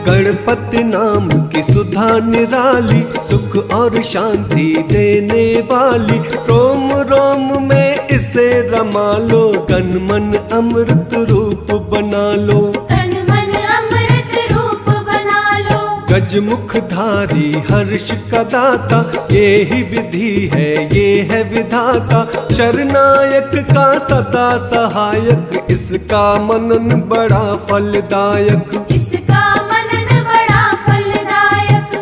गणपति नाम की सुधा निराली, सुख और शांति देने वाली। रोम रोम में इसे रमा लो, तन मन अमृत रूप बना लो। तन मन अमृत रूप बना लो। गजमुखधारी हर्ष का दाता, ये ही विधि है ये है विधाता। शरनायक का सदा सहायक, इसका मनन बड़ा फलदायक। इसका मनन बड़ा फलदायक।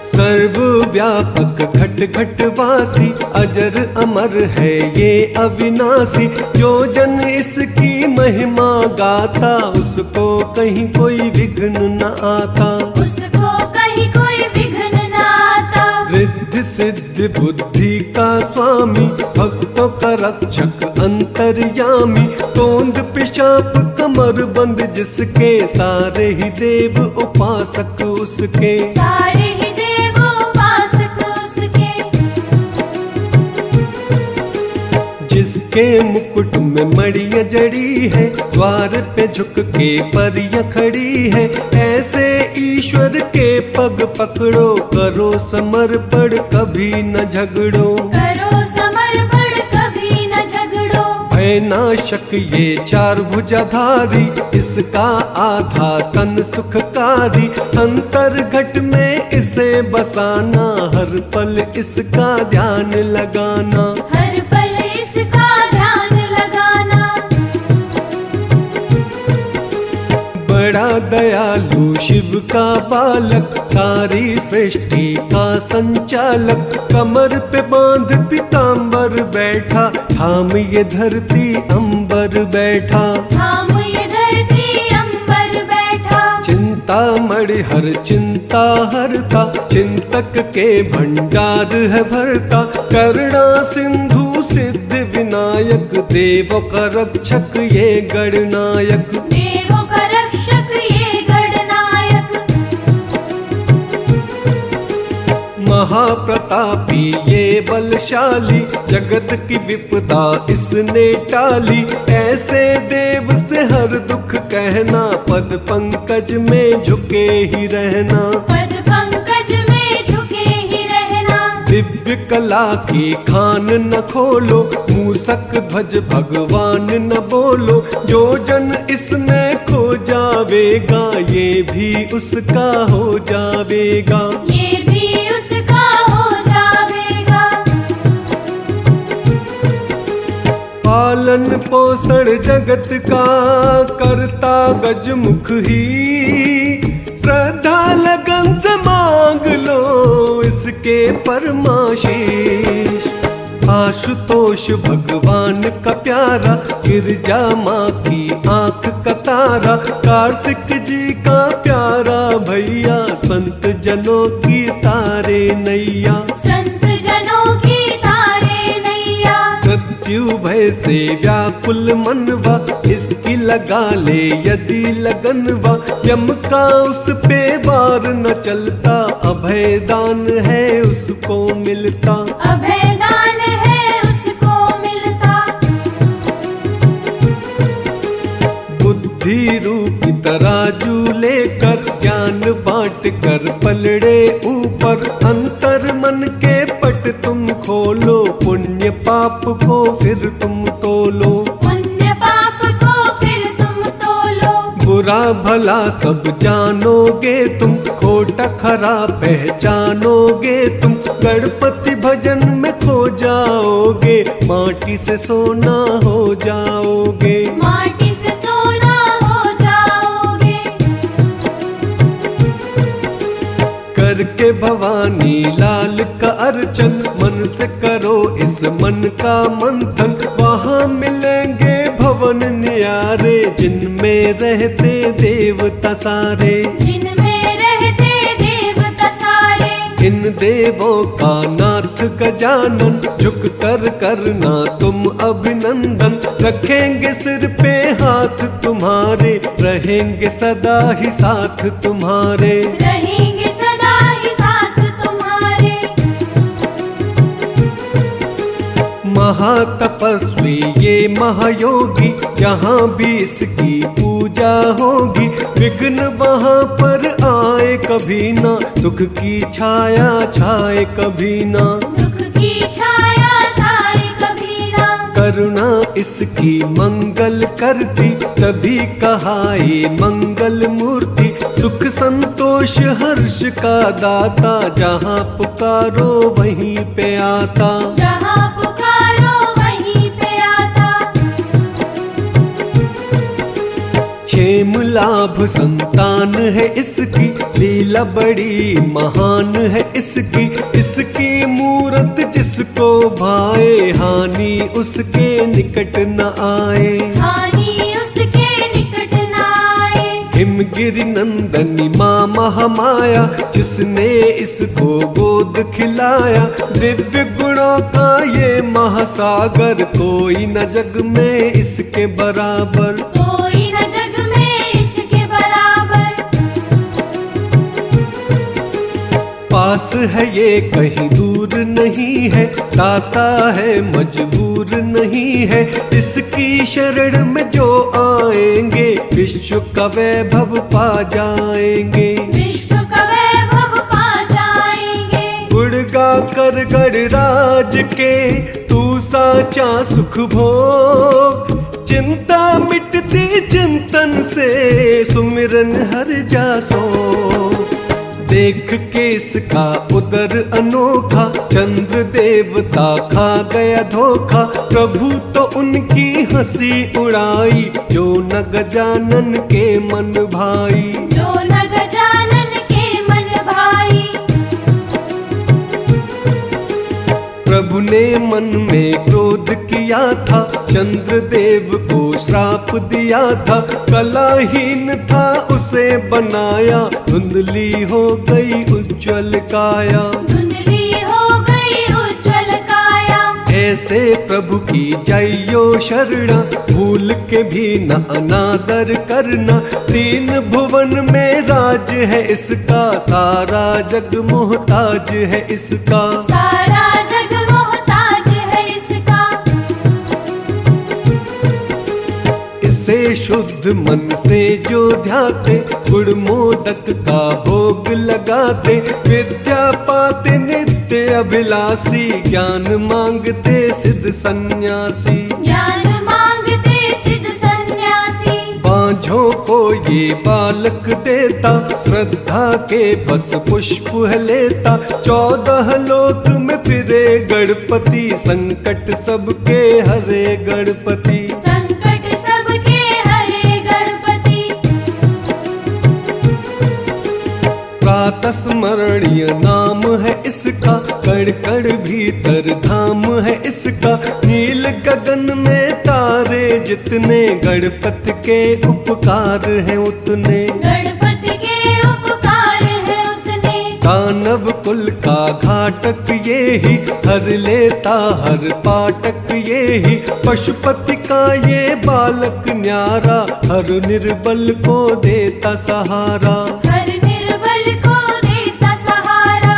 सर्वव्यापक घट घट वासी, अजर अमर है ये अविनाशी। जो जन इसकी महिमा गाता, उसको कहीं कोई विघ्न न आता। उसको कहीं कोई विघ्न न आता। रिद्धि सिद्धि बुद्धि का स्वामी, भक्तों का रक्षक अंतर्यामी। तोंद पिशाप कमर बंद जिसके, सारे ही देव उपासक उसके। सारे ही देव उपासक उसके। जिसके मुकुट में मड़िया जड़ी है, द्वार पे झुक के परियां खड़ी है। ऐसे ईश्वर के पग पकड़ो, करो समर्पण कभी न झगड़ो। करो समर्पण कभी न झगड़ो। भय नाशक ये चार भुजाधारी, इसका आधा तन सुखकारी। अंतर घट में इसे बसाना, हर पल इसका ध्यान लगाना। हर पल इसका ध्यान लगाना। बड़ा दयालु शिव का बालक, सारी सृष्टि का संचालक। कमर पे बांध पीताम्बर बैठा, थाम ये धरती अंबर बैठा। थाम ये धरती अंबर बैठा। चिंता मणि हर चिंता हरता, चिंतक के भंडार है भरता। करुणा सिंधु सिद्ध विनायक, देवों का रक्षक ये गणनायक। देवों का रक्षक ये गणनायक। महाप्रतापी ये बलशाली, जगत की विपदा इसने टाली। ऐसे देव से हर दुख कहना, पद पंकज में झुके ही रहना। पद पंकज में झुके ही रहना। दिव्य कला की खान न खोलो, मूसक ध्वज भगवान न बोलो। जो जन इसमें खो जावेगा, ये भी उसका हो जावेगा। ये भी उसका हो जावेगा। पालन पोषण जगत का करता गजमुख ही। श्रद्धा लगन से मांग लो इसके परमाशीष। आशुतोष भगवान का प्यारा, गिरजा माँ की आंख का तारा। कार्तिक जी का प्यारा भैया, संत जनों की तारे नैया। संत जनों की तारे नैया। मृत्यु भय से व्याकुल मनवा, इसकी लगा ले यदि लगनवा। यम का उस पे बार न चलता, अभय दान है उसको मिलता। अभय दान है उसको मिलता। बुद्धि रूपी तराजू लेकर, ज्ञान बांट कर पलड़े ऊपर। अंतर मन के पट तुम खोलो, पुण्य पाप को फिर तुम तोलो। पुण्य पाप को फिर तुम तोलो। बुरा भला सब जानोगे तुम, खोटा खरा पहचानोगे तुम। गणपति भजन में खो जाओगे, माटी से सोना हो जाओगे। माटी से सोना हो जाओगे। करके भवानी लाल का अर्चन, मन से करो इस मन का मंथन। वहाँ मिलेंगे भवन न्यारे, जिनमें रहते देवता सारे। जिनमें रहते देवता सारे। इन देवों का नाथ गजानन, झुक कर करना तुम अभिनंदन। रखेंगे सिर पे हाथ तुम्हारे, रहेंगे सदा ही साथ तुम्हारे। रहेंगे सदा ही साथ तुम्हारे। महातपस्वी ये महायोगी, जहाँ भी इसकी पूजा होगी विघ्न वहाँ पर आए कभी ना, दुख की छाया छाए कभी ना, दुख की छाया छाए कभी ना। करुणा इसकी मंगल करती, तभी कहा ये मंगल मूर्ति। सुख संतोष हर्ष का दाता, जहाँ पुकारो वहीं पे आता, जहाँ पुकारो वहीं पे आता। क्षेम लाभ संतान है इसकी, लीला बड़ी महान है इसकी। इसकी मूरत जिसको भाए, हानि उसके निकट न आए, हानि उसके निकट न आए। हिमगिरि नंदनी माँ महामाया, जिसने इसको गोद खिलाया। दिव्य गुणों का ये महासागर, कोई न जग में इसके बराबर, कोई न जग में इसके बराबर। पास है ये कहीं दूर नहीं है, दाता है मजबूर नहीं है। इसकी शरण में जो आएंगे, विश्व का वैभव पा जाएंगे, विश्व का वैभव पा जाएंगे। गुण गा कर गणराज के, तू साचा सुख भोग। चिंता मिटती चिंतन से, सुमिरन हर जासो। देख के इसका उदर अनोखा, चंद्र देवता खा गया धोखा। प्रभु तो उनकी हंसी उड़ाई, जो न गजानन के मन भाई, जो न गजानन के मन भाई। प्रभु ने मन में क्रोध किया था, चंद्रदेव को श्राप दिया था। कलाहीन था उसे बनाया, धुंधली हो गई उज्जवल काया, धुंधली हो गई उज्जवल काया। ऐसे प्रभु की जइयो शरणा, भूल के भी न अनादर करना। तीन भुवन में राज है इसका, सारा जग मोहताज है इसका, सारा जग मोहताज है इसका। इसे शुद्ध मन से जो ध्याते, गुड़ मोदक का भोग लगाते। विद्या पाते नित्य अभिलाषी, ज्ञान मांगते सिद्ध सन्यासी, ज्ञान मांगते सिद्ध सन्यासी। बांझों को ये बालक देता, श्रद्धा के बस पुष्प लेता। 14 लोक में फिरे गणपति, संकट सबके हरे गणपति, संकट सबके हरे गणपति। प्रातः स्मरणीय नाम है इसका, कण कण भीतर धाम है इसका। नील गगन में तारे जितने, गणपति के उपकार हैं उतने, गणपति के उपकार है उतने। दानव कुल का घाटक ये ही, हर लेता हर पाटक ये ही। पशुपति का ये बालक न्यारा, हर निर्बल को देता सहारा, हर निर्बल को देता सहारा।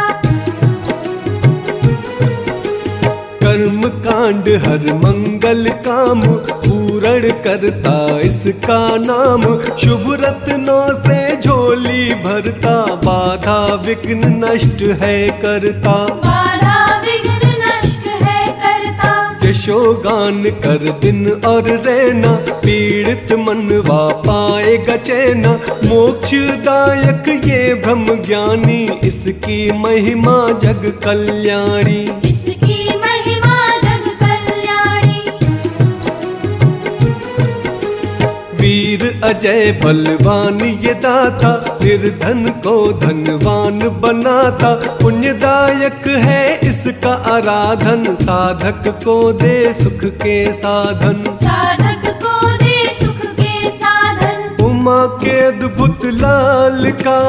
कर्म कांड हर मंगल काम, पूर्ण करता इसका नाम। शुभ रत्नों से झोली भरता, बाधा विघ्न नष्ट है करता, बाधा विघ्न नष्ट है करता। यशोगान कर दिन और रहना, पीड़ित मनवा पाएगा चैना। मोक्षदायक ये ब्रह्म ज्ञानी, इसकी महिमा जग कल्याणी, इसकी महिमा जग कल्याणी। वीर अजय बलवान ये दाता, निर्धन को धनवान बनाता। पुण्यदायक है इसका आराधन, साधक को दे सुख के साधन, साधक को दे सुख के साधन। उमा के अद्भुत लाल का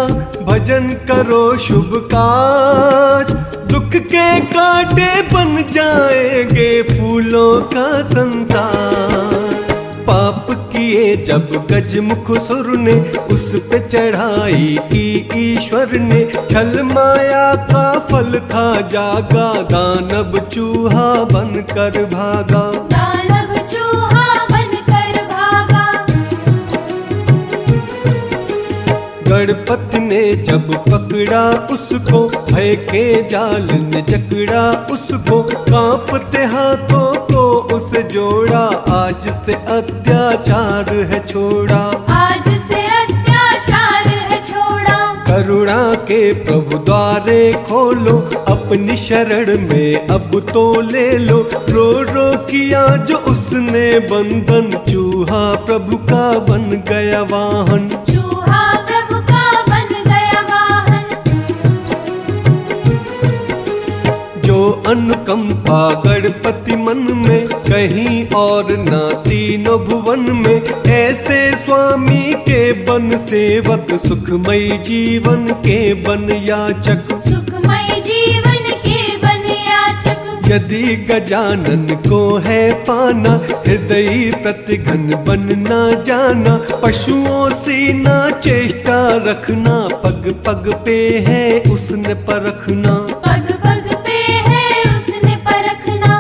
भजन करो शुभ काज। दुख के कांटे बन जाएंगे फूलों का संसार। पाप किए जब गजमुख सुर ने, उस पे चढ़ाई की ईश्वर ने। छल माया का फल था जागा, दानव चूहा बनकर भागा, दानव चूहा बनकर भागा। गणपति ने जब पकड़ा उसको, भय के जाल ने जकड़ा उसको, कांपते हाथों को उसे जोड़ा, आज से अत्याचार है छोड़ा, आज से अत्याचार है छोड़ा। करुणा के प्रभु द्वारे खोलो, अपनी शरण में अब तो ले लो, रो रो किया जो उसने बंधन, चूहा प्रभु का बन गया वाहन, चूहा प्रभु का बन गया वाहन। जो अनुकंपा गणपति मन में, कहीं और ना तीनों भुवन में, ऐसे स्वामी के बन सेवक, सुखमय जीवन के बन याचक, सुखमय जीवन के बन याचक। यदि गजानन को है पाना, हृदय प्रतिघन बनना जाना, पशुओं सी ना चेष्टा रखना, पग पग पे है उसने परखना, पग पग पे है उसने परखना।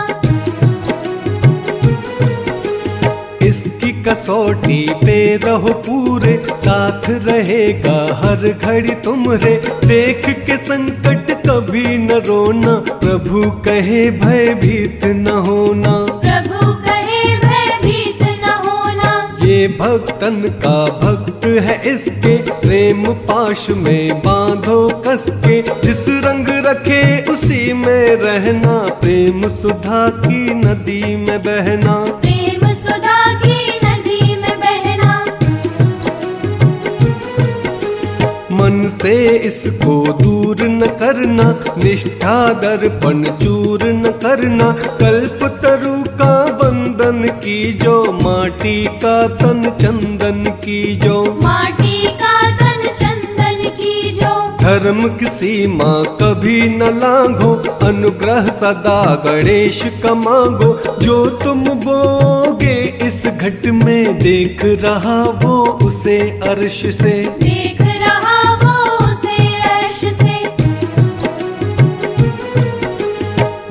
इसकी कसौटी पे रहो पूरे, साथ रहेगा हर घड़ी तुम्हारे, देख के संकट कभी न रोना, प्रभु कहे भयभीत न होना, प्रभु कहे भयभीत न होना। ये भक्तन का भक्त है इसके, प्रेम पाश में बांधो कस के, जिस रंग रखे उसी में रहना, प्रेम सुधा की नदी में बहना, प्रेम सुधा की नदी में बहना। मन से इसको दूर न करना, निष्ठा दर्पण चूर न करना, कल्प तरु का बंधन की जो, माटी का तन चंदन की जो, माटी का तन चंदन की जो। धर्म की सीमा कभी न लांघो, अनुग्रह सदा गणेश का मांगो, जो तुम बोगे इस घट में, देख रहा वो उसे अर्श से, देख रहा वो उसे अर्श से।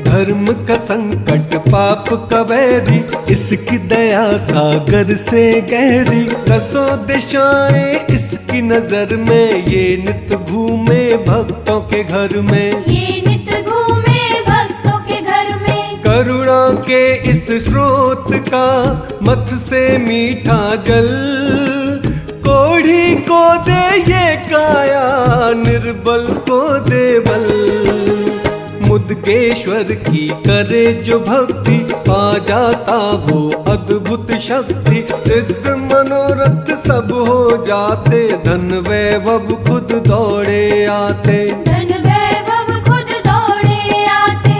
धर्म का संकट पाप का वैरी, इसकी दया सागर से गहरी, दसों दिशाएं इसकी नजर में, ये नित घूमे भक्तों के घर में, ये नित घूमे भक्तों के घर में। करुणा के इस स्रोत का, मथ से मीठा जल, कोढ़ी को दे ये काया, निर्बल को दे बल, मुद्गेश्वर की करे जो भक्ति, पा जाता वो अद्भुत शक्ति, सिद्ध मनोरथ सब हो जाते, धन वैभव खुद दौड़े आते, धन वैभव खुद दौड़े आते।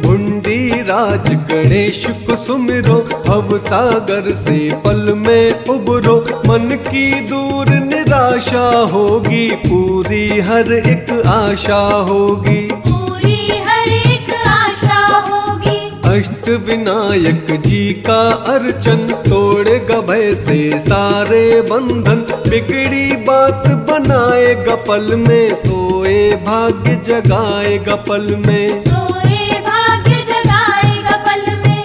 भुंडी राज गणेश को सुमिरो, भव सागर से पल में उबरो, मन की दूर निराशा होगी, पूरी हर एक आशा होगी, पूरी हर एक आशा होगी। अष्ट विनायक जी का अर्चन, तोड़ेगा भय से सारे बंधन, बिगड़ी बात बनाएगा पल में, सोए भाग्य जगाएगा पल में, सोए भाग्य जगाएगा पल में।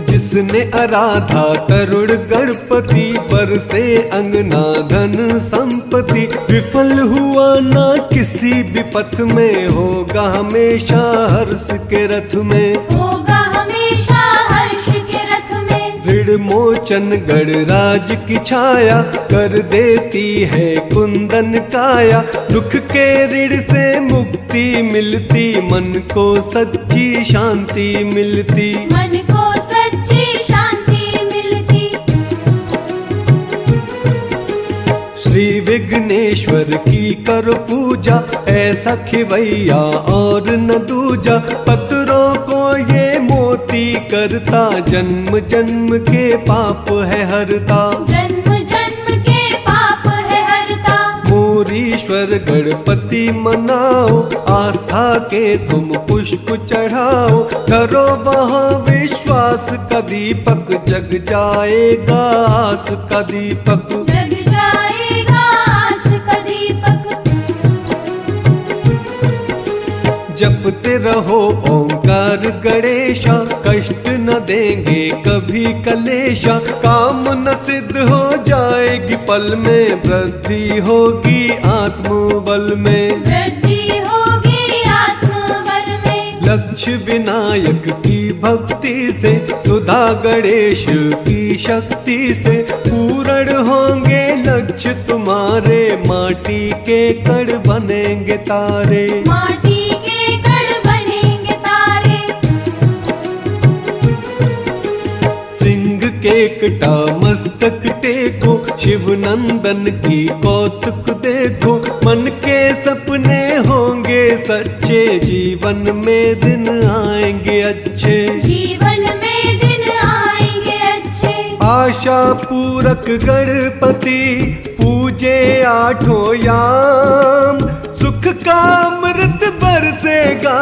जिसने आराधा तरुण गणपति, पर से अंगना धन संपत्ति, विफल हुआ ना किसी भी पथ में, होगा हमेशा हर्ष के रथ में, होगा हमेशा हर्ष के रथ में। ऋण मोचन गणराज की छाया, कर देती है कुंदन काया, दुख के ऋण से मुक्ति मिलती, मन को सच्ची शांति मिलती, मन को सच्ची शांति मिलती। श्री विघ्नेश्वर की कर पूजा, ऐसा खिवैया और न दूजा, पत्रों को ये मोती करता, जन्म जन्म के पाप है हरता, जन्म जन्म के पाप है हरता। मोरीश्वर गणपति मनाओ, आस्था के तुम पुष्प चढ़ाओ, करो वहाँ विश्वास का दीपक, जग जाएगा आस का दीपक, जग जाएगा आस का दीपक। जपते रहो ओंकार गणेशा, कष्ट कष्ट न देंगे कभी कलेशा, काम न सिद्ध हो जाएगी पल में, वृद्धि होगी आत्मबल में, वृद्धि होगी आत्मबल में। लक्ष्य विनायक की भक्ति से, सुधा गणेश की शक्ति से, पूर्ण होंगे लक्ष्य तुम्हारे, माटी के कण बनेंगे तारे, माटी के कण बनेंगे तारे। सिंह के कटा मस्तक टेको, शिव नंदन की कौतुक देखो, मन के सपने होंगे सच्चे, जीवन में दिन आएंगे अच्छे, जीवन में दिन आएंगे अच्छे। आशा पूरक गणपति पूजे आठों याम, सुख का अमृत बरसेगा,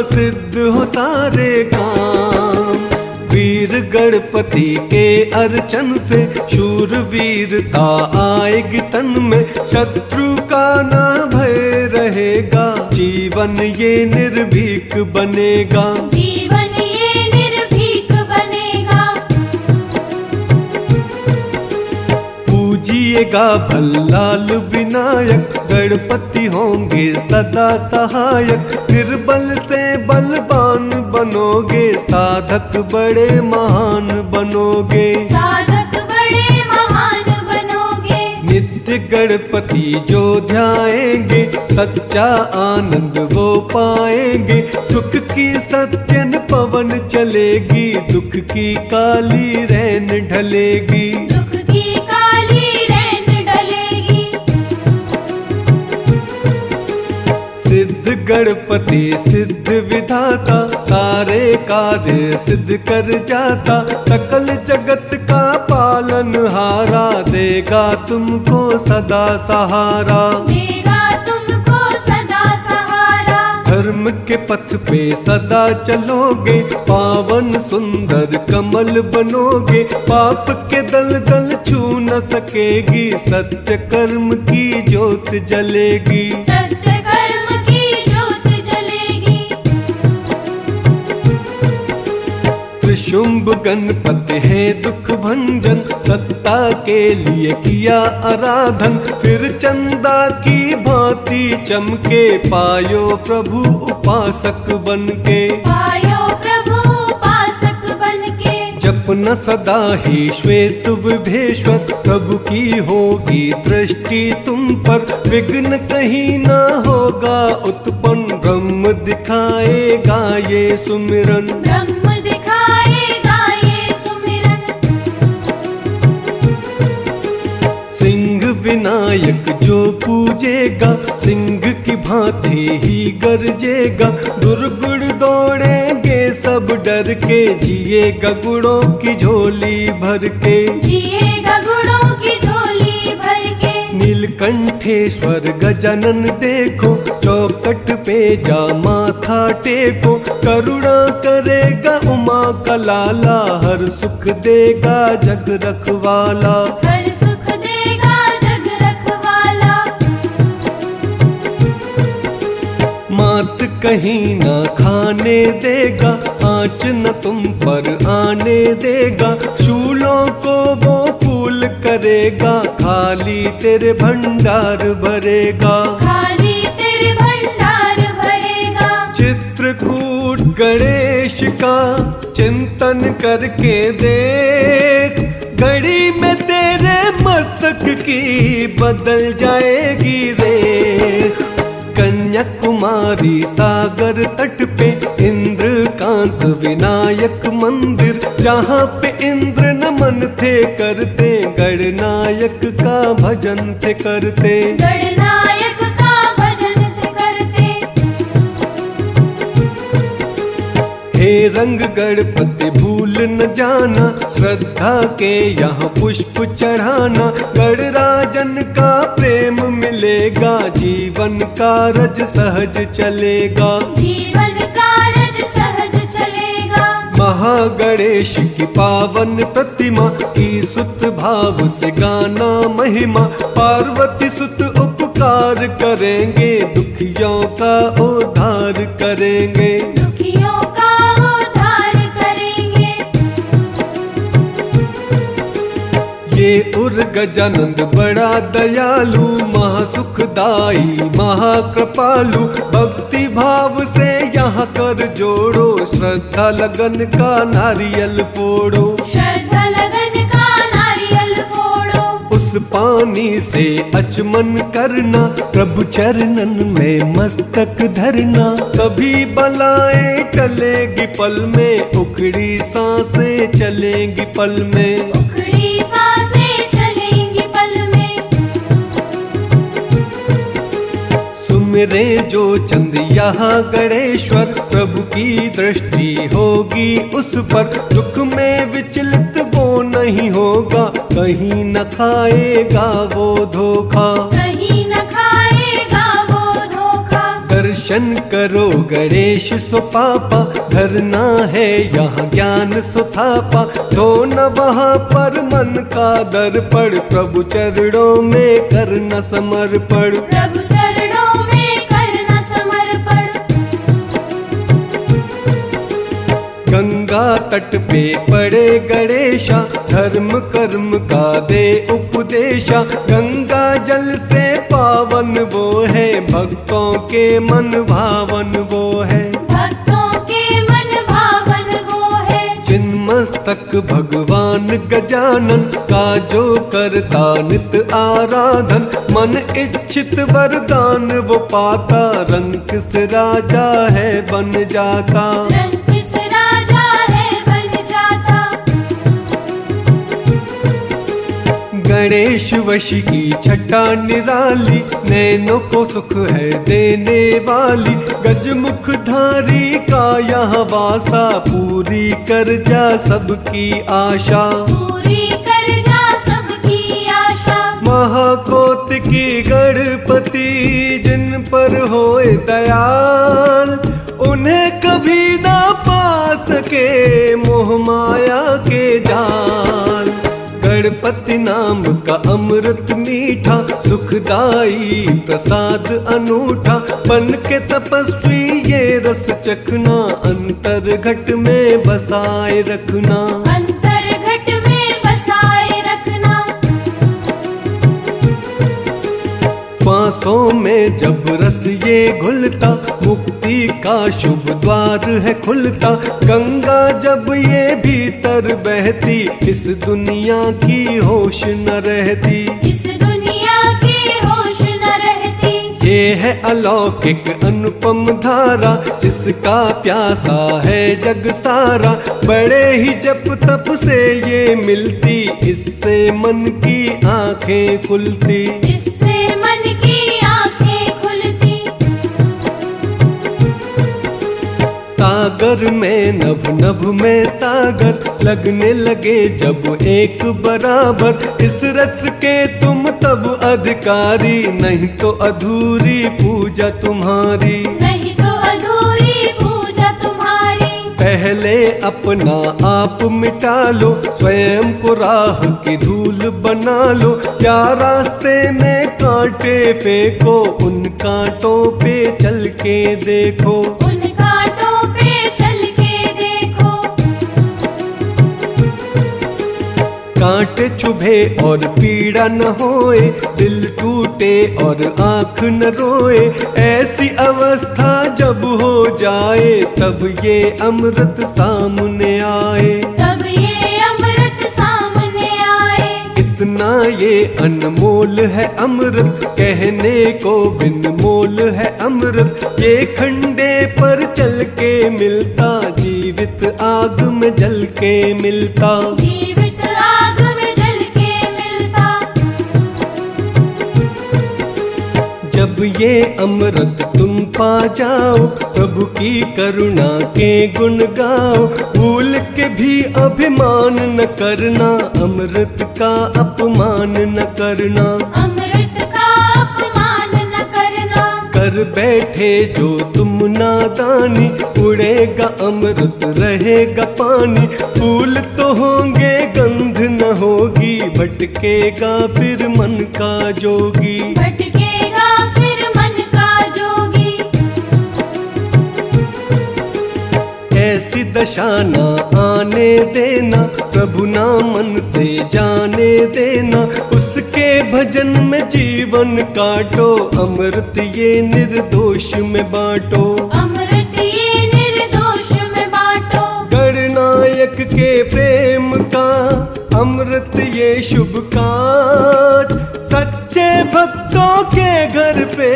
सिद्ध हो सारे काम। वीर गणपति के अर्चन से, शूरवीरता आएगी तन में, शत्रु का ना भय रहेगा, जीवन ये निर्भीक बनेगा, जीवन ये निर्भीक बनेगा। पूजिएगा भल्लाल विनायक, गणपति होंगे सदा सहायक, निर्बल से बलवान बनोगे, साधक बड़े महान बनोगे, साधक बड़े महान बनोगे। नित्य गणपति जो ध्याएंगे, सच्चा आनंद वो पाएंगे, सुख की सत्यन पवन चलेगी, दुख की काली रैन ढलेगी, दुख की काली रैन डलेगी। सिद्ध गणपति सिद्ध विधाता, सारे कार्य सिद्ध कर जाता, सकल जगत का पालनहारा, देगा तुमको सदा सहारा, देगा तुमको सदा सहारा। धर्म के पथ पे सदा चलोगे, पावन सुंदर कमल बनोगे, पाप के दल दल छू न सकेगी, सत्य कर्म की ज्योत जलेगी, सत्य कर्म की ज्योत जलेगी। त्रिशुंभ गणपति है दुख भंजन, सत्ता के लिए किया आराधन, फिर चंदा की भांति चमके, पायो प्रभु उपासक बनके, पायो प्रभु उपासक बनके। जपना सदा ही श्वेत विभेश्वर, प्रभु की होगी दृष्टि तुम पर, विघ्न कहीं ना होगा उत्पन्न, ब्रह्म दिखाएगा ये सुमिरन, ब्रह्म दिखाएगा ये सुमिरन। सिंह विनायक जो पूजेगा, सिंह की भांति ही गरजेगा, दुर्गुण दौड़ेंगे सब डर के, जिएगा गुणों की झोली भर के, जिएगा गुणों की झोली भर के। नीलकंठेश्वर गजानन देखो, चौकट पे जा माथा टेको, करुणा करेगा उमा का लाला, हर सुख देगा जग रखवाला, हर सुख देगा जग रखवाला। मात कहीं ना खाने देगा, आँच न तुम पर आने देगा, शूलों को वो फूल करेगा, खाली तेरे भंडार भरेगा, खाली तेरे भंडार भरेगा। चित्रकूट गणेश का चिंतन करके देख, घड़ी में तेरे मस्तक की बदल जाएगी रेख, कन्याकुमारी सागर तट पे, इंद्रकांत विनायक मंदिर, जहाँ पे इंद्र नमन थे करते, गणनायक का भजन थे करते, गणनायक का भजन थे करते। हे रंग गणपति भूल न जाना, श्रद्धा के यहाँ पुष्प चढ़ाना, गणराजन का प्रेम मिलेगा, जीवन कारज सहज चलेगा, जीवन कारज सहज चलेगा। महागणेश की पावन प्रतिमा की सुत भाव से गाना महिमा, पार्वती सुत उपकार करेंगे, दुखियों का उद्धार करेंगे, दुखियों का उद्धार करेंगे। ये उर गजानंद बड़ा दयालु, महासुखदाई महाकृपालु। भक्ति भाव से यहाँ कर जोड़ो, श्रद्धा लगन का नारियल फोड़ो। श्रद्धा लगन का नारियल फोड़ो। उस पानी से अचमन करना, प्रभु चरणन में मस्तक धरना। सभी बलाएं टलेगी पल में, उखड़ी सांसें चलेंगी पल में। उखड़ी सांसें चलेंगी पल में। सुमिरे जो चंद यहाँ गणेश्वर, प्रभु की दृष्टि होगी उस पर। दुख में विचलित वो नहीं होगा, कहीं न खाएगा वो धोखा। कहीं न खाएगा वो धोखा। दर्शन करो गणेश सो पापा, धरना है यहाँ ज्ञान सो थापा। धो न वहाँ पर मन का दर्पण, प्रभु चरणों में करना समर्पण। प्रभु चरणों में करना समर्पण। गंगा तट पे पड़े गणेशा, धर्म कर्म का दे उपदेशा। गंगा जल से पावन वो है, भक्तों के मन भावन वो है। भक्तों के मन भावन वो है। चिन्मस्तक भगवान गजानन का जो करता नित आराधन। मन इच्छित वरदान वो पाता, रंग से राजा है बन जाता। रंग किस राजा है बन जाता। गणेश वशी की छटा निराली, नैनों को सुख है देने वाली। गजमुख धारी का यहाँ वासा, पूरी कर जा सबकी आशा। पूरी कर जा सबकी आशा। महाकोटिकी गणपति जिन पर होए दयाल, उन्हें कभी ना पा सके मोह माया के जाल। गणपति नाम का अमृत मीठा, सुखदाई प्रसाद अनूठा। बन के तपस्वी ये रस चखना, अंतर घट में बसाए रखना। अंतर घट में बसाए रखना। सांसों में जब रस ये घुलता, मुक्ति का शुभ द्वार है खुलता। गंगा जब ये भीतर बहती, इस दुनिया की होश न रहती। इस दुनिया की होश न रहती। ये है अलौकिक अनुपम धारा, जिसका प्यासा है जग सारा। बड़े ही जप तप से ये मिलती, इससे मन की आंखें खुलती। इससे मन की आंखें खुलती। सागर में नभ नभ में सागर, लगने लगे जब एक बराबर। इस रस के तुम तब अधिकारी, नहीं तो अधूरी पूजा तुम्हारी। नहीं तो अधूरी पूजा तुम्हारी। पहले अपना आप मिटा लो, स्वयं को राह की धूल बना लो। क्या रास्ते में कांटे फेंको, उन कांटों पे चल के देखो। उन कांटों पे चल के देखो। कांटे चुभे और पीड़ा न होए, दिल टूटे और आँख न रोए। ऐसी अवस्था जब हो जाए, तब ये अमृत सामने आए। तब ये अमृत सामने आए। इतना ये अनमोल है अमृत, कहने को बिन मोल है अमृत। ये खंडे पर चल के मिलता, जीवित आग में जल के मिलता। जीवित आग में जल के मिलता। जब ये अमृत तुम पा जाओ, प्रभु की करुणा के गुण गाओ। भूल के भी अभिमान न करना, अमृत का अपमान न करना। अमृत का अपमान न करना। कर बैठे जो तुम नादानी, उड़ेगा अमृत रहेगा पानी। फूल तो होंगे गंध न होगी, भटकेगा फिर मन का जोगी। भटकेगा फिर मन का जोगी। ऐसी दशा ना आने देना, प्रभु ना मन से जाने देना। उसके भजन में जीवन काटो, अमृत ये निर्दोष में बांटो। अमृत ये निर्दोष में बांटो। गणनायक के प्रेम का अमृत ये शुभ काज, सच्चे भक्तों के घर पे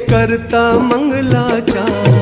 करता मंगलाचार।